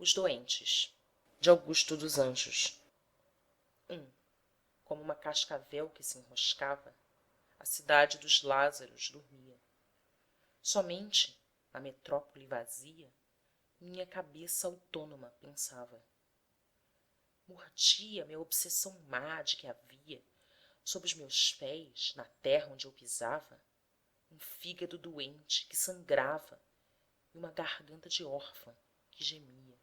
Os doentes, de Augusto dos Anjos. Como uma cascavel que se enroscava, a cidade dos Lázaros dormia. Somente, na metrópole vazia, minha cabeça autônoma pensava. Mordia-me a obsessão má de que havia, sob os meus pés, na terra onde eu pisava, um fígado doente que sangrava e uma garganta de órfã que gemia.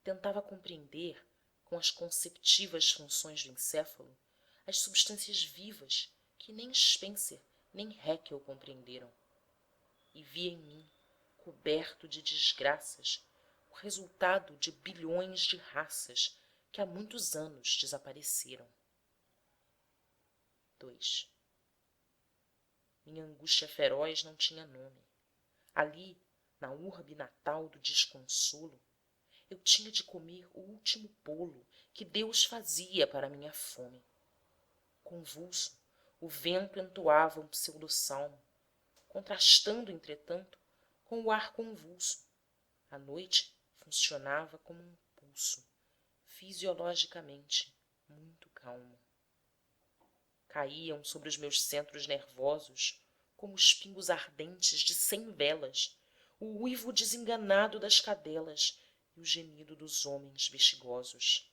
Tentava compreender, com as conceptivas funções do encéfalo, as substâncias vivas que nem Spencer nem Haeckel compreenderam. E via em mim, coberto de desgraças, o resultado de bilhões de raças que há muitos anos desapareceram. 2. Minha angústia feroz não tinha nome. Ali, na urbe natal do desconsolo, eu tinha de comer o último bolo que Deus fazia para minha fome. Convulso, o vento entoava um pseudo-salmo, contrastando, entretanto, com o ar convulso. A noite funcionava como um pulso, fisiologicamente muito calmo. Caíam sobre os meus centros nervosos, como os pingos ardentes de 100 velas, o uivo desenganado das cadelas e o gemido dos homens bexigosos.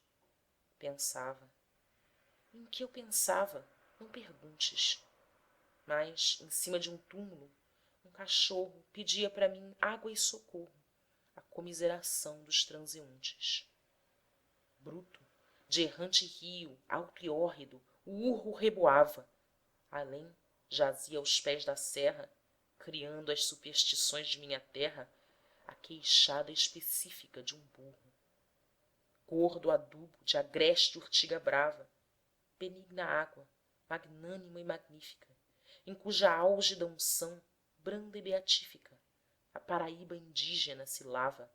Pensava. Em que eu pensava, não perguntes. Mas, em cima de um túmulo, um cachorro pedia para mim água e socorro, a comiseração dos transeuntes. Bruto, de errante rio, alto e hórrido, o urro reboava. Além, jazia aos pés da serra, criando as superstições de minha terra, a queixada específica de um burro. Gordo adubo de agreste urtiga brava, benigna água, magnânima e magnífica, em cuja álgida unção, branda e beatífica, a paraíba indígena se lava.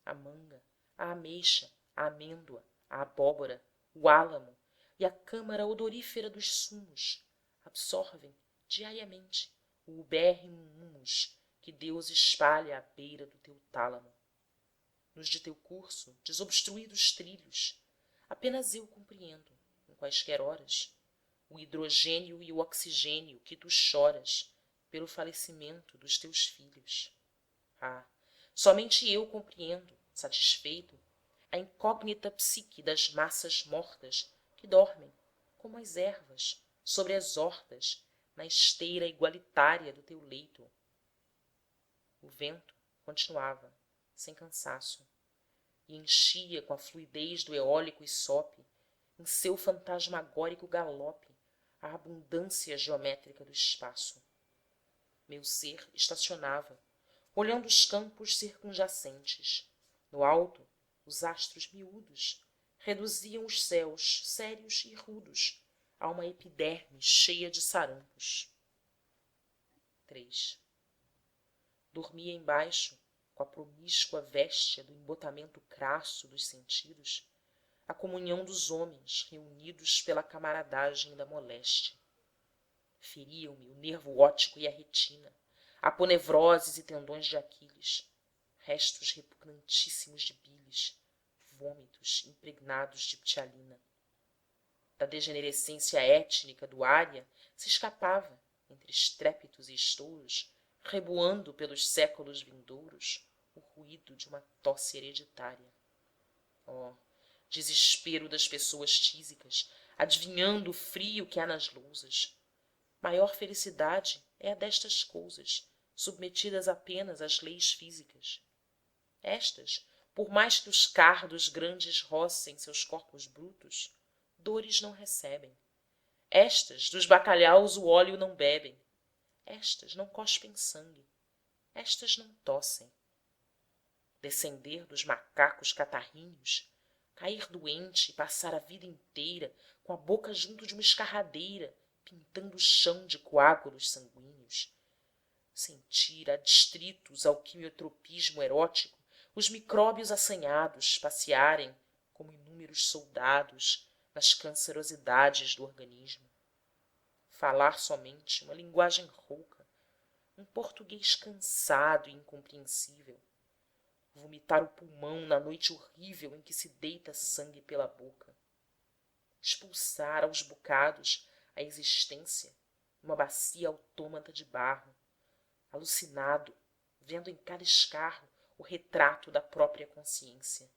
A manga, a ameixa, a amêndoa, a abóbora, o álamo e a câmara odorífera dos sumos absorvem diariamente o ubérrimo húmus que Deus espalha à beira do teu tálamo. Nos de teu curso, desobstruídos trilhos, apenas eu compreendo, em quaisquer horas, o hidrogênio e o oxigênio que tu choras pelo falecimento dos teus filhos. Ah, somente eu compreendo, satisfeito, a incógnita psique das massas mortas que dormem, como as ervas, sobre as hortas, na esteira igualitária do teu leito. O vento continuava, sem cansaço, e enchia com a fluidez do eólico issope, em seu fantasmagórico galope, a abundância geométrica do espaço. Meu ser estacionava, olhando os campos circunjacentes. No alto, os astros miúdos reduziam os céus sérios e rudos a uma epiderme cheia de sarampos. 3. Dormia embaixo, com a promíscua véstia do embotamento crasso dos sentidos, a comunhão dos homens reunidos pela camaradagem da moléstia. Feriam-me o nervo óptico e a retina, aponevroses e tendões de Aquiles, restos repugnantíssimos de bilis, vômitos impregnados de ptialina. Da degenerescência étnica do ária se escapava, entre estrépitos e estouros, reboando pelos séculos vindouros, o ruído de uma tosse hereditária. Oh, desespero das pessoas tísicas, adivinhando o frio que há nas lousas! Maior felicidade é a destas coisas, submetidas apenas às leis físicas. Estas, por mais que os cardos grandes rocem seus corpos brutos, dores não recebem. Estas, dos bacalhaus o óleo não bebem. Estas não cospem sangue. Estas não tossem. Descender dos macacos catarrínhos, cair doente e passar a vida inteira com a boca junto de uma escarradeira, pintando o chão de coágulos sanguíneos. Sentir adstritos ao quimiotropismo erótico os micróbios assanhados passearem como inúmeros soldados nas cancerosidades do organismo. Falar somente uma linguagem rouca, um português cansado e incompreensível. vomitar o pulmão na noite horrível em que se deita sangue pela boca, expulsar aos bocados a existência numa bacia autômata de barro, alucinado, vendo em cada escarro o retrato da própria consciência.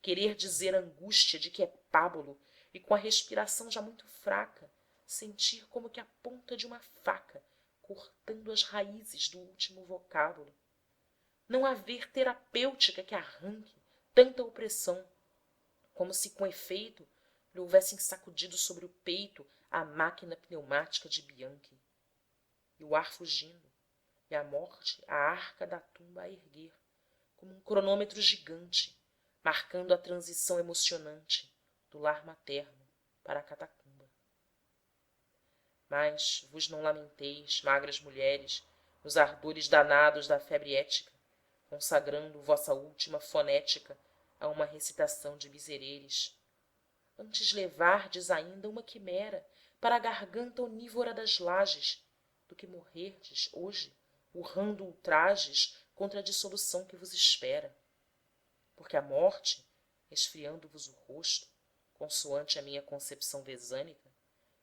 Querer dizer a angústia de que é pábulo e com a respiração já muito fraca, sentir como que a ponta de uma faca cortando as raízes do último vocábulo. Não haver terapêutica que arranque tanta opressão, como se com efeito lhe houvessem sacudido sobre o peito a máquina pneumática de Bianchi. E o ar fugindo, e a morte a arca da tumba a erguer, como um cronômetro gigante, marcando a transição emocionante do lar materno para a catacumba. Mas vos não lamenteis, magras mulheres, nos ardores danados da febre ética, consagrando vossa última fonética a uma recitação de misereres. Antes levardes ainda uma quimera para a garganta onívora das lajes, do que morrerdes hoje, urrando ultrajes contra a dissolução que vos espera. Porque a morte, esfriando-vos o rosto, consoante a minha concepção vesânica,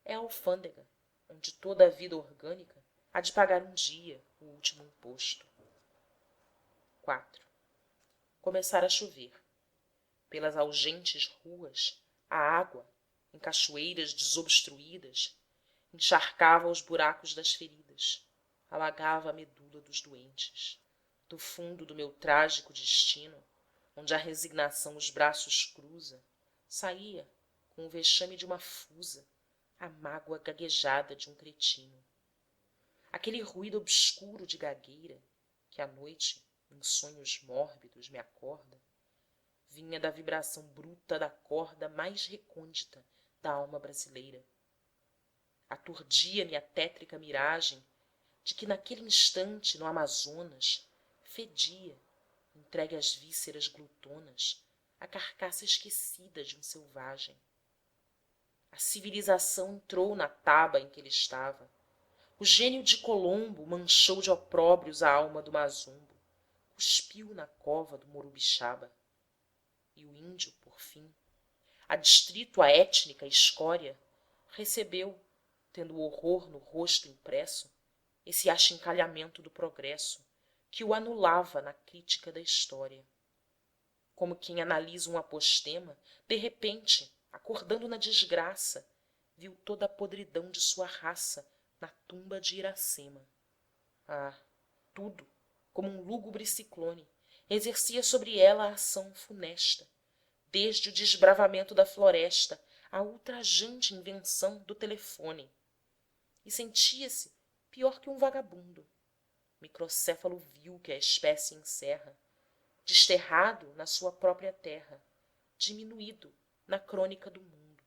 é a alfândega, onde toda a vida orgânica há de pagar um dia o último imposto. 4. Começara a chover. Pelas algentes ruas, a água, em cachoeiras desobstruídas, encharcava os buracos das feridas, alagava a medula dos doentes. Do fundo do meu trágico destino, onde a resignação os braços cruza, saía, com o vexame de uma fusa, a mágoa gaguejada de um cretino. Aquele ruído obscuro de gagueira, que à noite, em sonhos mórbidos, me acorda, vinha da vibração bruta da corda mais recôndita da alma brasileira. Aturdia-me a tétrica miragem de que naquele instante, no Amazonas, fedia, entregue às vísceras glutonas, a carcaça esquecida de um selvagem. A civilização entrou na taba em que ele estava. O gênio de Colombo manchou de opróbrios a alma do Mazumbo, cuspiu na cova do Morubixaba. E o índio, por fim, adstrito à étnica escória, recebeu, tendo o horror no rosto impresso, esse achincalhamento do progresso que o anulava na crítica da história. Como quem analisa um apostema, de repente, acordando na desgraça, viu toda a podridão de sua raça na tumba de Iracema. Ah, tudo, como um lúgubre ciclone, exercia sobre ela a ação funesta, desde o desbravamento da floresta à ultrajante invenção do telefone. E sentia-se pior que um vagabundo, microcéfalo vil que a espécie encerra, desterrado na sua própria terra, diminuído na crônica do mundo.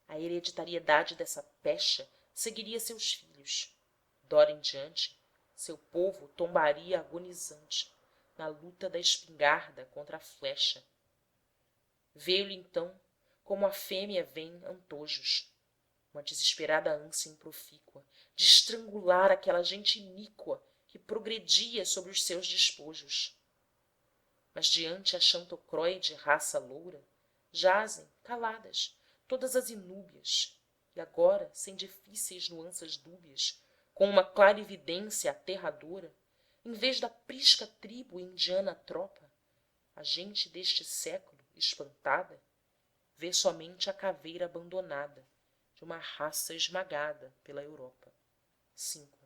A hereditariedade dessa pecha seguiria seus filhos. Dora em diante, seu povo tombaria agonizante na luta da espingarda contra a flecha. Veio-lhe então, como a fêmea vem antojos, uma desesperada ânsia improfícua de estrangular aquela gente iníqua que progredia sobre os seus despojos. Mas diante a xantocróide raça loura, jazem, caladas, todas as inúbias, e agora, sem difíceis nuanças dúbias, com uma clarividência aterradora, em vez da prisca tribo indiana tropa, a gente deste século, espantada, vê somente a caveira abandonada de uma raça esmagada pela Europa. 5.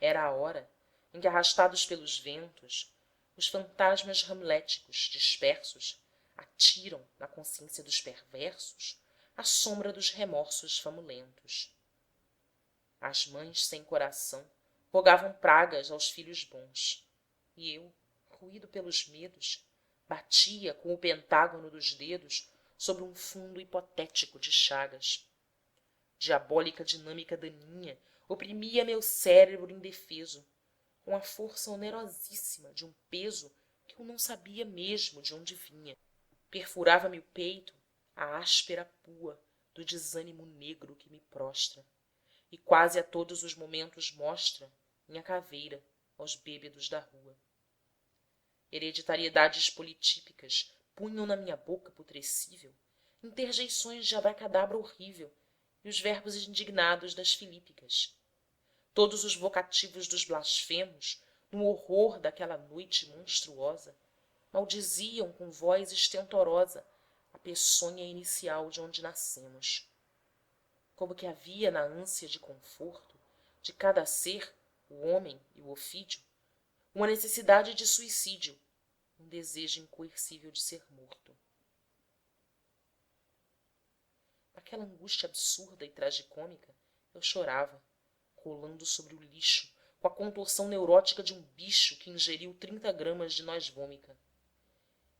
Era a hora em que, arrastados pelos ventos, os fantasmas hamléticos dispersos atiram na consciência dos perversos a sombra dos remorsos famulentos. As mães sem coração rogavam pragas aos filhos bons, e eu, roído pelos medos, batia com o pentágono dos dedos sobre um fundo hipotético de chagas. Diabólica dinâmica daninha oprimia meu cérebro indefeso, com a força onerosíssima de um peso que eu não sabia mesmo de onde vinha. Perfurava-me o peito a áspera pua do desânimo negro que me prostra, e quase a todos os momentos mostra minha caveira aos bêbedos da rua. Hereditariedades politípicas punham na minha boca putrescível interjeições de abracadabra horrível e os verbos indignados das filípicas. Todos os vocativos dos blasfemos, no horror daquela noite monstruosa, maldiziam com voz estentorosa a peçonha inicial de onde nascemos. Como que havia na ânsia de conforto de cada ser, o homem e o ofídio, uma necessidade de suicídio, um desejo incoercível de ser morto. Naquela angústia absurda e tragicômica, eu chorava, rolando sobre o lixo, com a contorção neurótica de um bicho que ingeriu 30 gramas de noz vômica.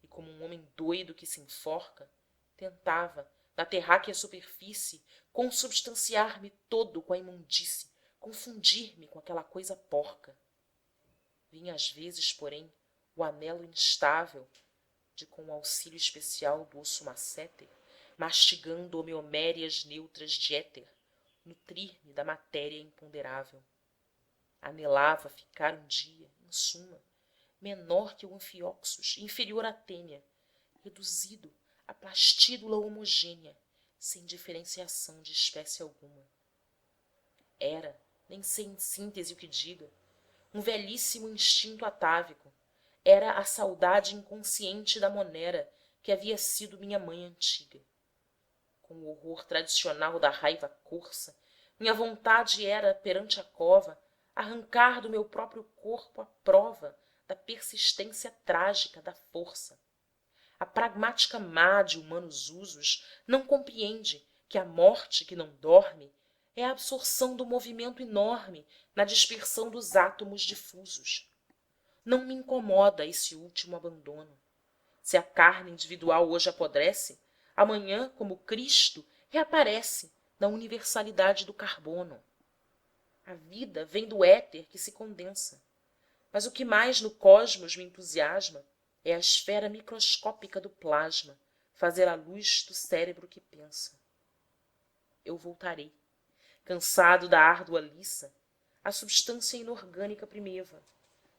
E como um homem doido que se enforca, tentava, na terráquea superfície, consubstanciar-me todo com a imundície, confundir-me com aquela coisa porca. Vinha às vezes, porém, o anelo instável de, com o auxílio especial do osso masséter, mastigando homeomérias neutras de éter, nutrir-me da matéria imponderável. Anelava ficar um dia, em suma, menor que o anfióxus e inferior à tênia, reduzido à plastídula homogênea, sem diferenciação de espécie alguma. Era, nem sei em síntese o que diga, um velhíssimo instinto atávico, era a saudade inconsciente da monera que havia sido minha mãe antiga. Com o horror tradicional da raiva corsa, minha vontade era, perante a cova, arrancar do meu próprio corpo a prova da persistência trágica da força. A pragmática má de humanos usos não compreende que a morte que não dorme é a absorção do movimento enorme na dispersão dos átomos difusos. Não me incomoda esse último abandono. Se a carne individual hoje apodrece, amanhã, como Cristo, reaparece na universalidade do carbono. A vida vem do éter que se condensa. Mas o que mais no cosmos me entusiasma é a esfera microscópica do plasma fazer a luz do cérebro que pensa. Eu voltarei, cansado da árdua liça, à substância inorgânica primeva,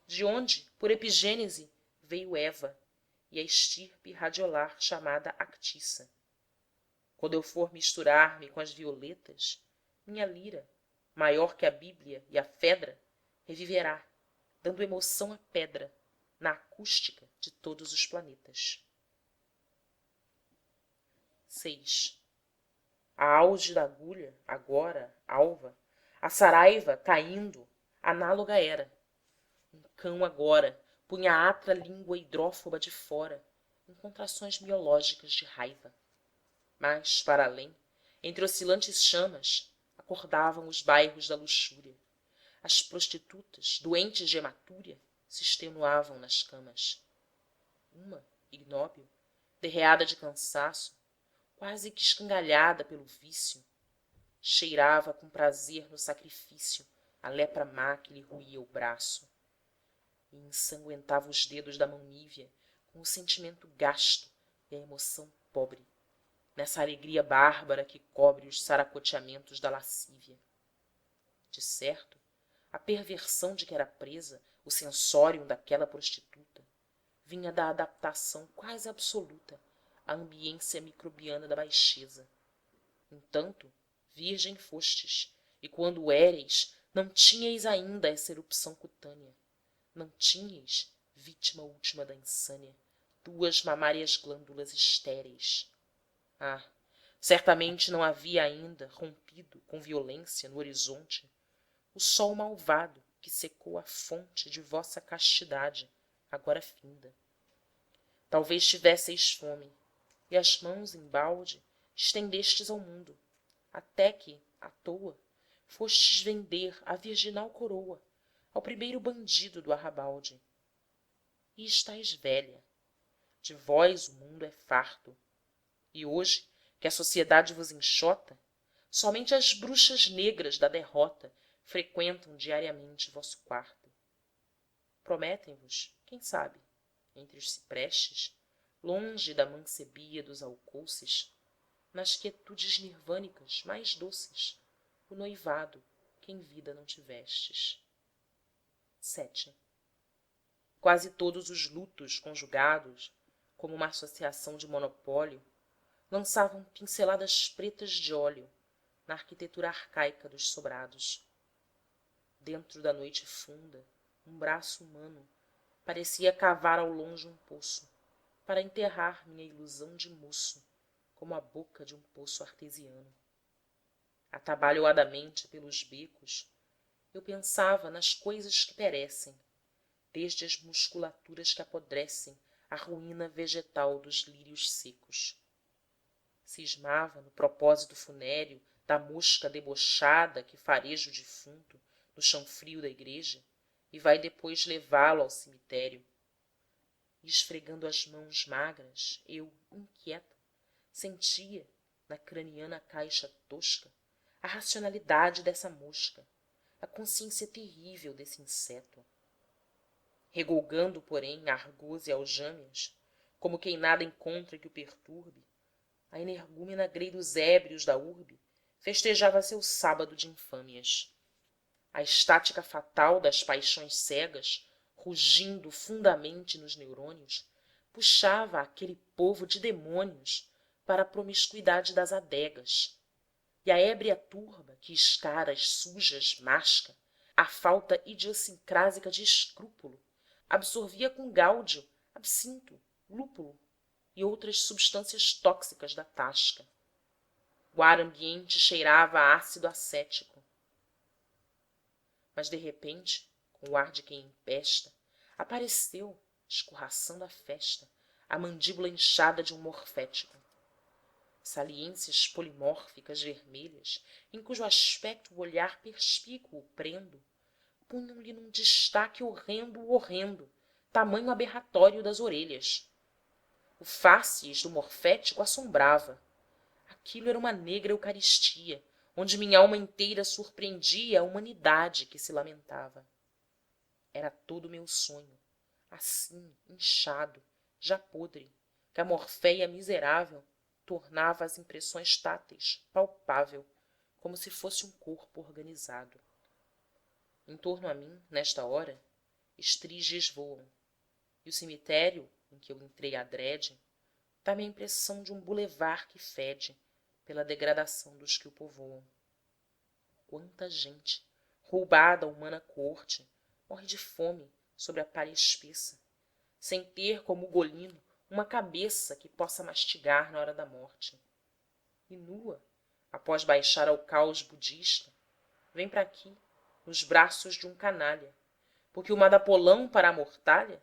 de onde, por epigênese, veio Eva e a estirpe radiolar chamada Actissa. Quando eu for misturar-me com as violetas, minha lira, maior que a Bíblia e a Fedra, reviverá, dando emoção à pedra, na acústica de todos os planetas. 6. A auge da agulha, agora, alva, a saraiva, caindo, análoga era. Um cão agora punha a atra língua hidrófoba de fora, em contrações miológicas de raiva. Mas, para além, entre oscilantes chamas, acordavam os bairros da luxúria. As prostitutas, doentes de hematúria, se extenuavam nas camas. Uma, ignóbil, derreada de cansaço, quase que escangalhada pelo vício, cheirava com prazer no sacrifício a lepra má que lhe roía o braço. E ensanguentava os dedos da mão nívea com o sentimento gasto e a emoção pobre, nessa alegria bárbara que cobre os saracoteamentos da lascívia. De certo, a perversão de que era presa o sensorium daquela prostituta vinha da adaptação quase absoluta à ambiência microbiana da baixeza. Entanto, virgem fostes, e quando o éreis, não tinhais ainda essa erupção cutânea. Não tinhais, vítima última da insânia, duas mamárias glândulas estéreis. Ah, certamente não havia ainda rompido com violência no horizonte o sol malvado que secou a fonte de vossa castidade, agora finda. Talvez tivesseis fome, e as mãos embalde estendestes ao mundo, até que, à toa, fostes vender a virginal coroa ao primeiro bandido do arrabalde. E estáis velha. De vós o mundo é farto. E hoje, que a sociedade vos enxota, somente as bruxas negras da derrota freqüentam diariamente vosso quarto. Prometem-vos, quem sabe, entre os ciprestes, longe da mancebia dos alcouces, nas quietudes nirvânicas mais doces, o noivado que em vida não tivestes. 7. quase todos os lutos conjugados, como uma associação de monopólio, lançavam pinceladas pretas de óleo na arquitetura arcaica dos sobrados. Dentro da noite funda, um braço humano parecia cavar ao longe um poço para enterrar minha ilusão de moço, como a boca de um poço artesiano. Atabalhoadamente pelos becos, eu pensava nas coisas que perecem, desde as musculaturas que apodrecem a ruína vegetal dos lírios secos. Cismava no propósito funéreo da mosca debochada que fareja o defunto no chão frio da igreja e vai depois levá-lo ao cemitério. E esfregando as mãos magras, eu, inquieta, sentia, na craniana caixa tosca, a racionalidade dessa mosca, a consciência terrível desse inseto. Regolgando, porém, argôs e aljâmias, como quem nada encontra que o perturbe, a energúmena grei dos ébrios da urbe festejava seu sábado de infâmias. A estática fatal das paixões cegas, rugindo fundamente nos neurônios, puxava aquele povo de demônios para a promiscuidade das adegas. E a ébria turba que escaras sujas masca, a falta idiosincrásica de escrúpulo, absorvia com gáudio, absinto, lúpulo e outras substâncias tóxicas da tasca. O ar ambiente cheirava a ácido acético. Mas, de repente, com o ar de quem empesta, apareceu, escorraçando a festa, a mandíbula inchada de um morfético. Saliências polimórficas vermelhas, em cujo aspecto o olhar perspícuo prendo, punham-lhe num destaque horrendo o horrendo, tamanho aberratório das orelhas. O fácies do morfético assombrava. Aquilo era uma negra eucaristia, onde minha alma inteira surpreendia a humanidade que se lamentava. Era todo o meu sonho, assim, inchado, já podre, que a morféia miserável tornava as impressões táteis palpável, como se fosse um corpo organizado. Em torno a mim, nesta hora, estriges voam, e o cemitério, em que eu entrei adrede, dá-me a impressão de um bulevar que fede pela degradação dos que o povoam. Quanta gente, roubada a humana coorte, morre de fome sobre a palha espessa, sem ter como ugolino uma cabeça que possa mastigar na hora da morte. E nua, após baixar ao caos budista, vem para aqui, nos braços de um canalha, porque o madapolão para a mortalha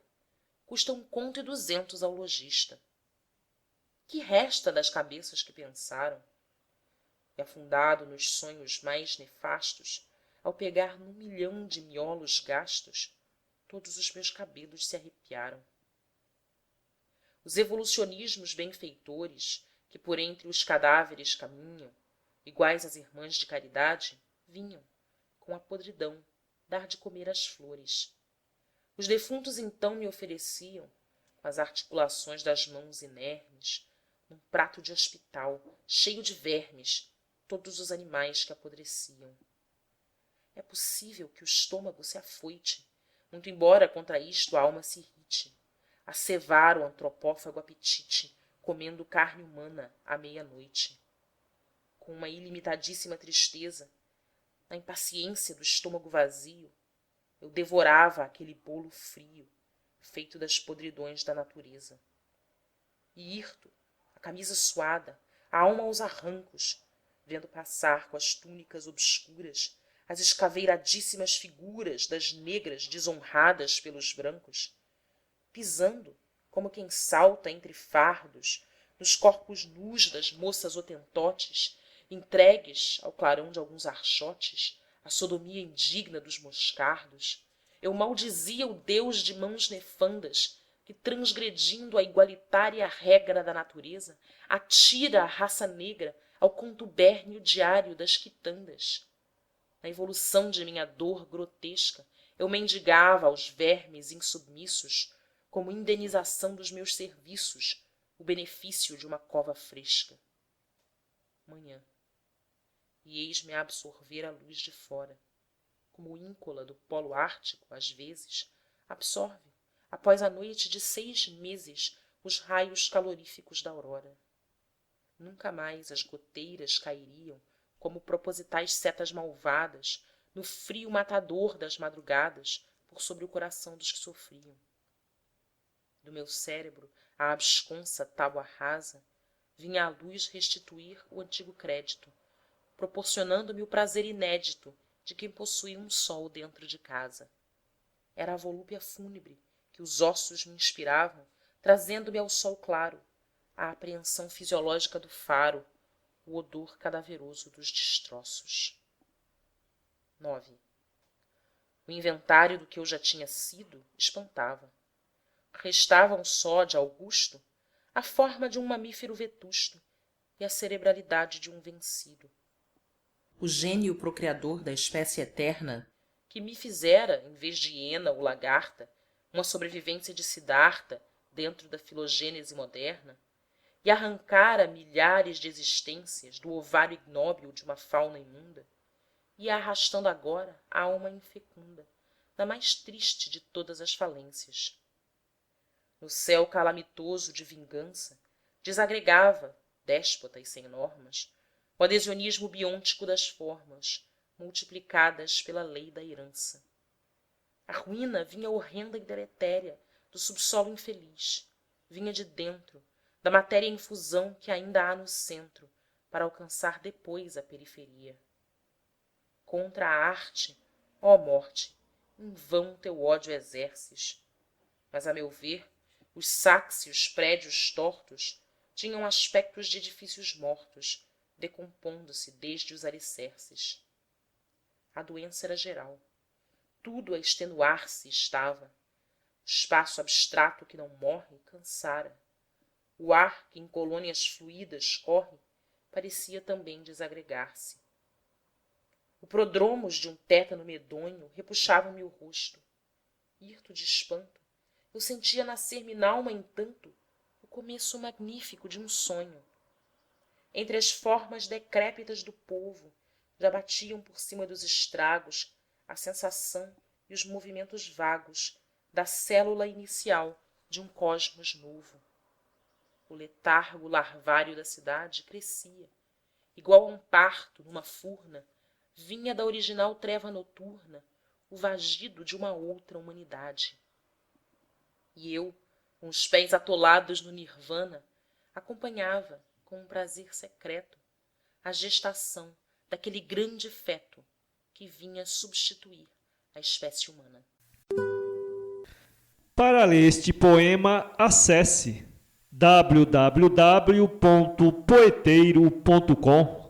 custa 1,2 conto ao lojista. Que resta das cabeças que pensaram? E afundado nos sonhos mais nefastos, ao pegar num milhão de miolos gastos, todos os meus cabelos se arrepiaram. Os evolucionismos benfeitores, que por entre os cadáveres caminham, iguais às irmãs de caridade, vinham, com a podridão, dar de comer às flores. Os defuntos então me ofereciam, com as articulações das mãos inermes, num prato de hospital, cheio de vermes, todos os animais que apodreciam. É possível que o estômago se afoite, muito embora contra isto a alma se irrite, a cevar o antropófago apetite, comendo carne humana à meia-noite. Com uma ilimitadíssima tristeza, na impaciência do estômago vazio, eu devorava aquele bolo frio, feito das podridões da natureza. E hirto, a camisa suada, a alma aos arrancos, vendo passar com as túnicas obscuras as escaveiradíssimas figuras das negras desonradas pelos brancos, pisando, como quem salta entre fardos, nos corpos nus das moças hotentotes, entregues, ao clarão de alguns archotes, à sodomia indigna dos moscardos, eu maldizia o Deus de mãos nefandas que, transgredindo a igualitária regra da natureza, atira a raça negra ao contubérnio diário das quitandas. Na evolução de minha dor grotesca, eu mendigava aos vermes insubmissos, como indenização dos meus serviços, o benefício de uma cova fresca. Manhã. E eis-me a absorver a luz de fora, como o íncola do polo ártico, às vezes, absorve, após a noite de 6 meses os raios caloríficos da aurora. Nunca mais as goteiras cairiam como propositais setas malvadas no frio matador das madrugadas por sobre o coração dos que sofriam. Do meu cérebro à absconsa tábua rasa vinha a luz restituir o antigo crédito, proporcionando-me o prazer inédito de quem possui um sol dentro de casa. Era a volúpia fúnebre que os ossos me inspiravam, trazendo-me ao sol claro, a apreensão fisiológica do faro, o odor cadaveroso dos destroços. 9. O inventário do que eu já tinha sido espantava. Restavam só de Augusto a forma de um mamífero vetusto e a cerebralidade de um vencido. O gênio procriador da espécie eterna, que me fizera, em vez de hiena ou lagarta, uma sobrevivência de Siddhartha dentro da filogênese moderna, e arrancara milhares de existências do ovário ignóbil de uma fauna imunda, ia arrastando agora a alma infecunda, na mais triste de todas as falências. No céu calamitoso de vingança, desagregava, déspota e sem normas, o adhesionismo biôntico das formas, multiplicadas pela lei da herança. A ruína vinha horrenda e deletéria do subsolo infeliz, vinha de dentro, da matéria em fusão que ainda há no centro, para alcançar depois a periferia. Contra a arte, ó morte, em vão teu ódio exerces. Mas, a meu ver, os sáxeos prédios tortos tinham aspectos de edifícios mortos, decompondo-se desde os alicerces. A doença era geral. Tudo a extenuar-se estava. O espaço abstrato que não morre cansara. O ar que em colônias fluídas corre parecia também desagregar-se. O prodromos de um tétano medonho repuxava-me o rosto. Hirto de espanto, eu sentia nascer-me n'alma, entanto, o começo magnífico de um sonho. Entre as formas decrépitas do povo já batiam por cima dos estragos a sensação e os movimentos vagos da célula inicial de um cosmos novo. O letargo larvário da cidade crescia. Igual a um parto numa furna, vinha da original treva noturna o vagido de uma outra humanidade. E eu, com os pés atolados no nirvana, acompanhava, com um prazer secreto, a gestação daquele grande feto que vinha substituir a espécie humana. Para ler este poema, acesse www.poeteiro.com.